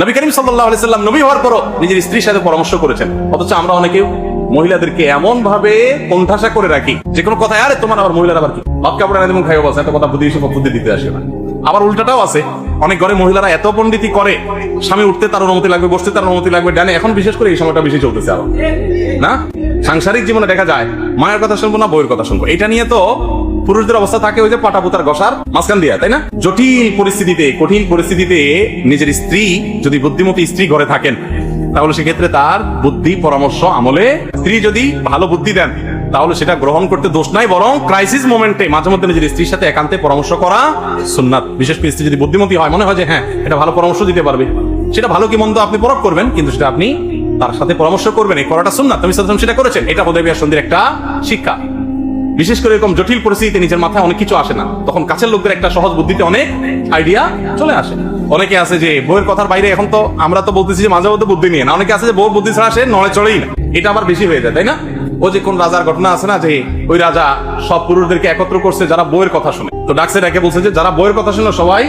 নবী করিম সাল্লাল্লাহু আলাইহি সাল্লাম নবী হওয়ার পরও নিজের স্ত্রীর সাথে পরামর্শ করেছেন, অথচ আমরা অনেকেও মহিলাদেরকে এমন ভাবে কোণঠাসা করে রাখি যে কোনো কথা, আরে তোমার আবার মহিলার আবার কি ভাত কাপড় এনে দেবেন খাইও বলছে, এত কথা বুদ্ধি দিতে আসে না। আবার উল্টাটাও আছে, অনেক ঘরে মহিলারা এত পণ্ডিতি করে, স্বামী উঠতে তার অনুমতি লাগবে, বসতে তার অনুমতি লাগবে, ডানে এখন বিশেষ করে এই সময়টা বেশি চলতেছে আরো না। সাংসারিক জীবনে দেখা যায় মায়ের কথা শুনবো না বউয়ের কথা শুনবো, এটা নিয়ে তো পুরুষদের অবস্থা থাকে ওই যে পাটাপুতার ঘষার মাঝখান দিয়া, তাই না? জটিল পরিস্থিতিতে, কঠিন পরিস্থিতিতে নিজের স্ত্রী যদি বুদ্ধিমতী স্ত্রী ঘরে থাকেন, তাহলে সেক্ষেত্রে তার বুদ্ধি পরামর্শ আমলে স্ত্রী যদি ভালো বুদ্ধি দেন, তাহলে সেটা গ্রহণ করতে দোষ নাই, বরং ক্রাইসিস মোমেন্টে মাঝে মধ্যে নিজের স্ত্রীর সাথে একান্তে পরামর্শ করা সুন্নাত। বিশেষ করে স্ত্রী যদি বুদ্ধিমতী হয়, মনে হয় যে হ্যাঁ এটা ভালো পরামর্শ দিতে পারবে, সেটা ভালো কি মন্দ আপনি পরখ করবেন, কিন্তু সেটা আপনি তার সাথে পরামর্শ করবেন, এই করাটা সুন্নাত। নবী সাল্লাল্লাহু আলাইহি ওয়াসাল্লাম সেটা করেছেন। এটা হুদায়বিয়ার সন্ধির একটা শিক্ষা। বিশেষ করে এরকম জটিল পরিস্থিতিতে নিজের মাথায় অনেক কিছু আসে না, তখন কাছের লোকদের একটা সহজ বুদ্ধিতে অনেক আইডিয়া চলে আসে। অনেকে আছে যে বউয়ের কথার বাইরে, এখন তো আমরা তো বলতেছি যে মাঝে মধ্যে বুদ্ধি নিয়ে না, অনেকে আছে যে বউর বুদ্ধি ছাড়া সে নড়ে চড়েই না, এটা আবার বেশি হয়ে যায়, তাই না? ও যে কোন রাজার ঘটনা আছে না, যে ওই রাজা সব পুরুষদেরকে একত্র করছে যারা বউয়ের কথা শুনে, তো ডাকছে ডাকে বলছে যে যারা বউয়ের কথা শুনে সবাই